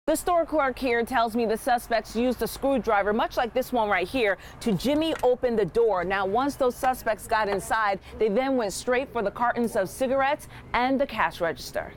The store clerk here tells me the suspects used a screwdriver, much like this one right here, to jimmy open the door. Now, once those suspects got inside, they then went straight for the cartons of cigarettes and the cash register.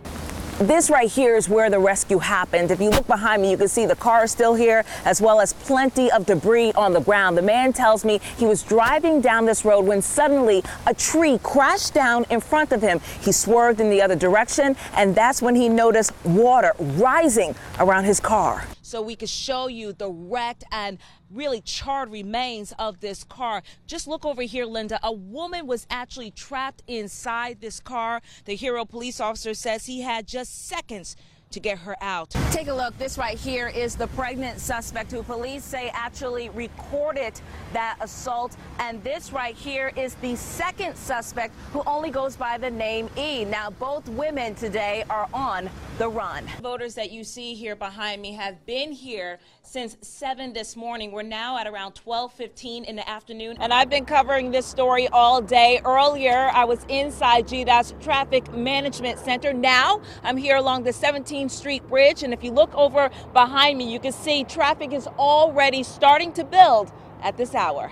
This right here is where the rescue happened. If you look behind me, you can see the car is still here, as well as plenty of debris on the ground. The man tells me he was driving down this road when suddenly a tree crashed down in front of him. He swerved in the other direction, and that's when he noticed water rising around his car. So we could show you the wrecked and really charred remains of this car. Just look over here, Linda. A woman was actually trapped inside this car. The Hero police officer says he had just seconds to get her out. Take a look. This right here is the pregnant suspect who police say actually recorded that assault. And this right here is the second suspect who only goes by the name E. Now, both women today are on the run. Voters that you see here behind me have been here since 7 this morning. We're now at around 12:15 in the afternoon. And I've been covering this story all day. Earlier, I was inside GDOT's Traffic Management Center. Now, I'm here along the 17th Street Bridge, and if you look over behind me, you can see traffic is already starting to build at this hour.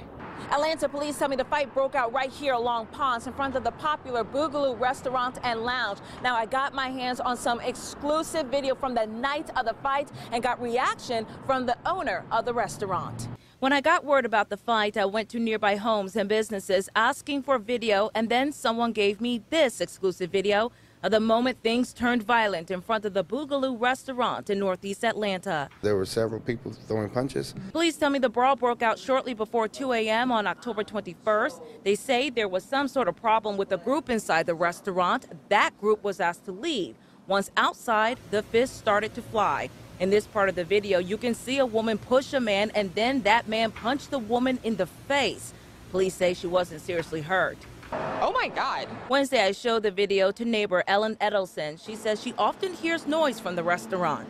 Atlanta police tell me the fight broke out right here along Ponce in front of the popular Boogaloo restaurant and lounge. Now, I got my hands on some exclusive video from the night of the fight and got reaction from the owner of the restaurant. When I got word about the fight, I went to nearby homes and businesses asking for video, and then someone gave me this exclusive video of the moment things turned violent in front of the Boogaloo restaurant in Northeast Atlanta. There were several people throwing punches. Police tell me the brawl broke out shortly before 2 a.m. on October 21st. They say there was some sort of problem with a group inside the restaurant. That group was asked to leave. Once outside, the fists started to fly. In this part of the video, you can see a woman push a man, and then that man punched the woman in the face. Police say she wasn't seriously hurt. Oh my God. Wednesday, I showed the video to neighbor Ellen Edelson. She says she often hears noise from the restaurant.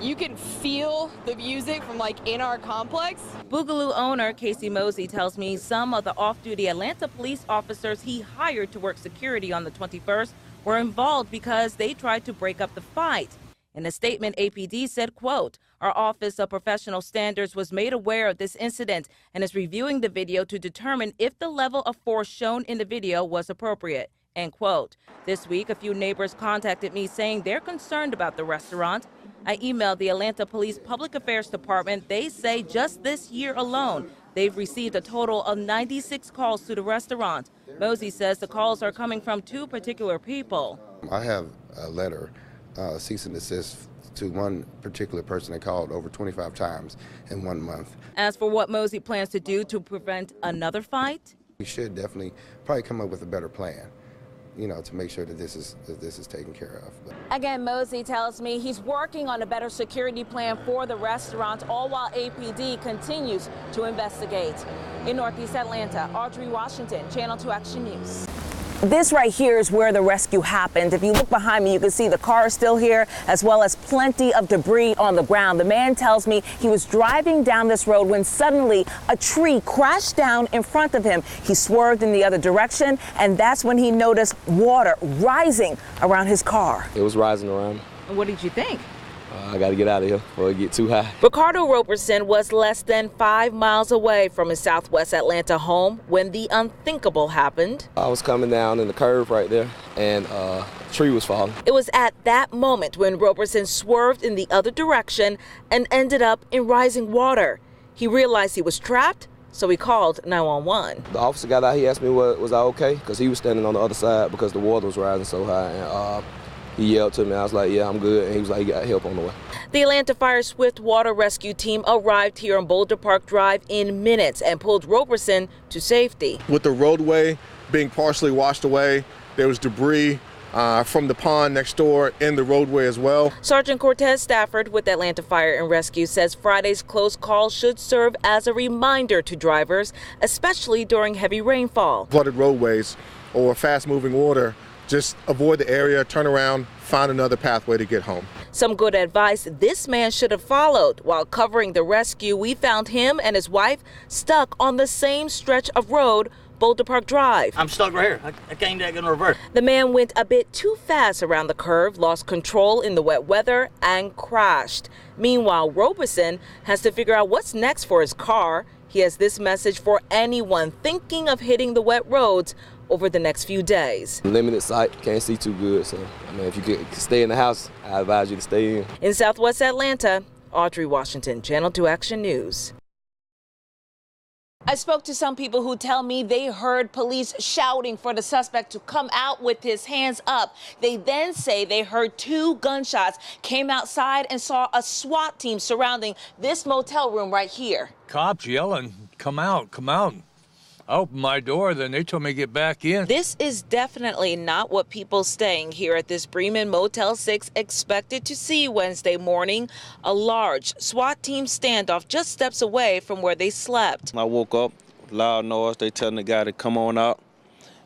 You can feel the music from in our complex. Boogaloo owner Casey Mosey tells me some of the off-duty Atlanta police officers he hired to work security on the 21st were involved because they tried to break up the fight. In a statement, APD said, quote, "Our Office of Professional Standards was made aware of this incident and is reviewing the video to determine if the level of force shown in the video was appropriate," end quote. This week, a few neighbors contacted me saying they're concerned about the restaurant. I emailed the Atlanta Police Public Affairs Department. They say just this year alone, they've received a total of 96 calls to the restaurant. Mosey says the calls are coming from two particular people. I have a letter, cease and desist, to one particular person that called over 25 times in 1 month. As for what Mosey plans to do to prevent another fight, We should definitely probably come up with a better plan, to make sure that this is taken care of. again, Mosey tells me he's working on a better security plan for the restaurant, all while APD continues to investigate. In Northeast Atlanta, Audrey, Washington, Channel 2 Action News. This right here is where the rescue happened. If you look behind me, you can see the car is still here, as well as plenty of debris on the ground. The man tells me he was driving down this road when suddenly a tree crashed down in front of him. He swerved in the other direction, and that's when he noticed water rising around his car. It was rising around. What did you think? I got to get out of here before it get too high. Ricardo Roberson was less than 5 miles away from his Southwest Atlanta home when the unthinkable happened. I was coming down in the curve right there, and a tree was falling. It was at that moment when Roberson swerved in the other direction and ended up in rising water. He realized he was trapped, so he called 911. The officer got out, he asked me, was I okay? Because he was standing on the other side because the water was rising so high. And he yelled to me. I was like, yeah, I'm good. And he was like, he got help on the way. The Atlanta Fire Swift Water Rescue Team arrived here on Boulder Park Drive in minutes and pulled Roberson to safety. With the roadway being partially washed away, there was debris from the pond next door in the roadway as well. Sergeant Cortez Stafford with Atlanta Fire and Rescue says Friday's close call should serve as a reminder to drivers, especially during heavy rainfall. Flooded roadways or fast-moving water, just avoid the area, turn around, find another pathway to get home. Some good advice this man should have followed. While covering the rescue, we found him and his wife stuck on the same stretch of road Boulder Park Drive. I'm stuck right here. I can't get in reverse. The man went a bit too fast around the curve, lost control in the wet weather, and crashed. Meanwhile, Robeson has to figure out what's next for his car. He has this message for anyone thinking of hitting the wet roads over the next few days. Limited sight, can't see too good, so I mean, if you could stay in the house, I advise you to stay in. In Southwest Atlanta, Audrey, Washington, Channel 2 Action News. I spoke to some people who tell me they heard police shouting for the suspect to come out with his hands up. They then say they heard 2 gunshots, came outside and saw a SWAT team surrounding this motel room right here. Cops yelling, come out, come out. I opened my door, then they told me to get back in. This is definitely not what people staying here at this Bremen Motel 6 expected to see Wednesday morning. A large SWAT team standoff just steps away from where they slept. I woke up, loud noise. They telling the guy to come on out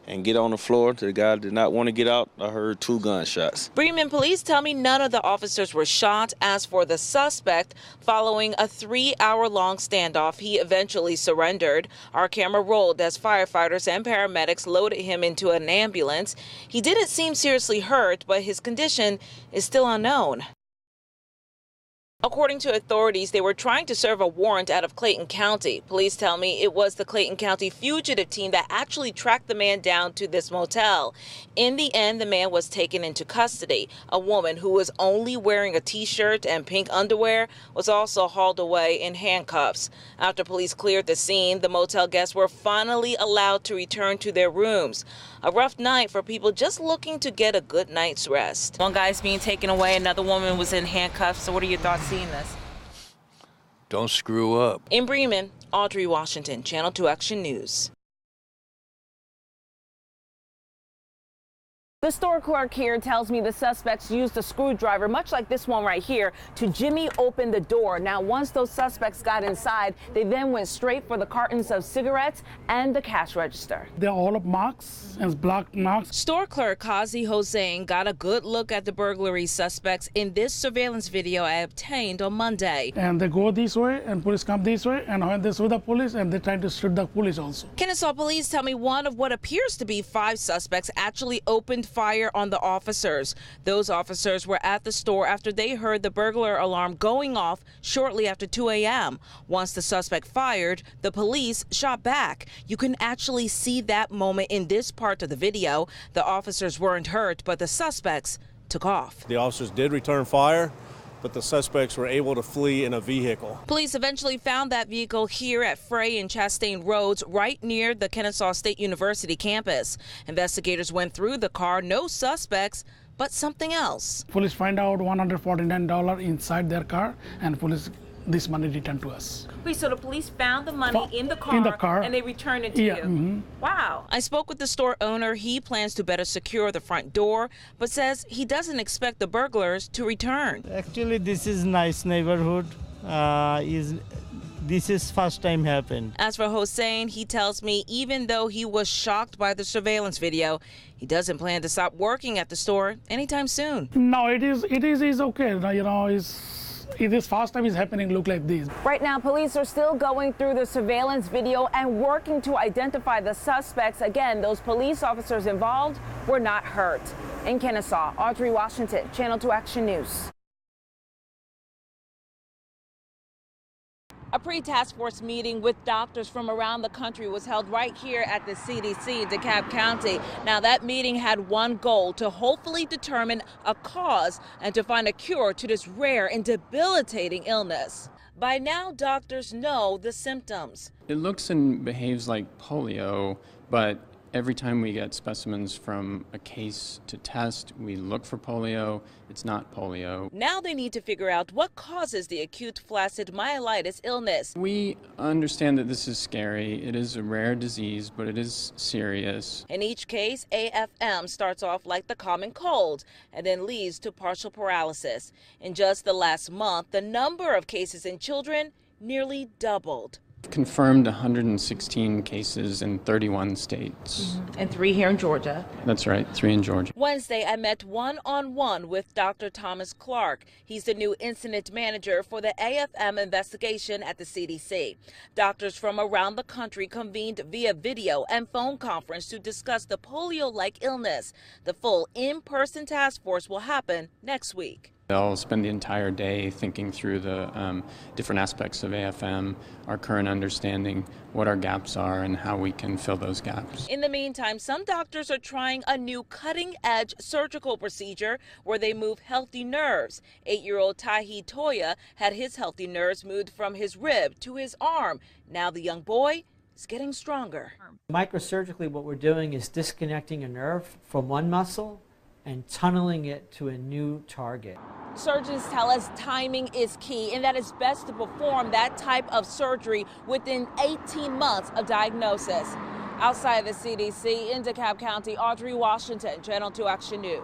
and get on the floor. The guy did not want to get out. I heard 2 gunshots. Bremen police tell me none of the officers were shot. As for the suspect, following a 3-hour-long standoff, he eventually surrendered. Our camera rolled as firefighters and paramedics loaded him into an ambulance. He didn't seem seriously hurt, but his condition is still unknown. According to authorities, they were trying to serve a warrant out of Clayton County. Police tell me it was the Clayton County fugitive team that actually tracked the man down to this motel. In the end, the man was taken into custody. A woman who was only wearing a T-shirt and pink underwear was also hauled away in handcuffs. After police cleared the scene, the motel guests were finally allowed to return to their rooms. A rough night for people just looking to get a good night's rest. One guy's being taken away, another woman was in handcuffs. So what are your thoughts seeing this? Don't screw up. In Bremen, Audrey, Washington, Channel 2 Action News. The store clerk here tells me the suspects used a screwdriver, much like this one right here, to jimmy open the door. Now, once those suspects got inside, they then went straight for the cartons of cigarettes and the cash register. They're all of marks and black marks. Store clerk Kazi Hossein got a good look at the burglary suspects in this surveillance video I obtained on Monday. And they go this way and police come this way, and when they saw the police and they try to shoot the police also. Kennesaw police tell me one of what appears to be 5 suspects actually opened fire on the officers. Those officers were at the store after they heard the burglar alarm going off shortly after 2 a.m. Once the suspect fired, the police shot back. You can actually see that moment in this part of the video. The officers weren't hurt, but the suspects took off. The officers did return fire, but the suspects were able to flee in a vehicle. Police eventually found that vehicle here at Frey and Chastain Roads, right near the Kennesaw State University campus. Investigators went through the car, no suspects, but something else. Police find out $149 inside their car, and police this money returned to us. Wait, so the police found the money in the car and they returned it to you? Mm-hmm. Wow. I spoke with the store owner. He plans to better secure the front door, but says he doesn't expect the burglars to return. Actually, this is nice neighborhood. This is first time happened. As for Hossein, he tells me even though he was shocked by the surveillance video, he doesn't plan to stop working at the store anytime soon. No, it is okay. You know, it is first time is happening look like this. Right now, police are still going through the surveillance video and working to identify the suspects. Again, those police officers involved were not hurt. In Kennesaw, Audrey, Washington, Channel 2 Action News. A pre-task force meeting with doctors from around the country was held right here at the CDC in DeKalb County. Now, that meeting had one goal: to hopefully determine a cause and to find a cure to this rare and debilitating illness. By now, doctors know the symptoms. It looks and behaves like polio, but every time we get specimens from a case to test, we look for polio. It's not polio. Now they need to figure out what causes the acute flaccid myelitis illness. We understand that this is scary. It is a rare disease, but it is serious. In each case, AFM starts off like the common cold and then leads to partial paralysis. In just the last month, the number of cases in children nearly doubled. Confirmed 116 cases in 31 states. And 3 here in Georgia. That's right, 3 in Georgia. Wednesday, I met one-on-one with Dr. Thomas Clark. He's the new incident manager for the AFM investigation at the CDC. Doctors from around the country convened via video and phone conference to discuss the polio-like illness. The full in-person task force will happen next week. They'll spend the entire day thinking through the different aspects of AFM, our current understanding, what our gaps are, and how we can fill those gaps. In the meantime, some doctors are trying a new cutting-edge surgical procedure where they move healthy nerves. 8-year-old Tahi Toya had his healthy nerves moved from his rib to his arm. Now the young boy is getting stronger. Microsurgically, what we're doing is disconnecting a nerve from one muscle and tunneling it to a new target. Surgeons tell us timing is key and that it's best to perform that type of surgery within 18 months of diagnosis. Outside the CDC in DeKalb County, Audrey, Washington, Channel 2 Action News.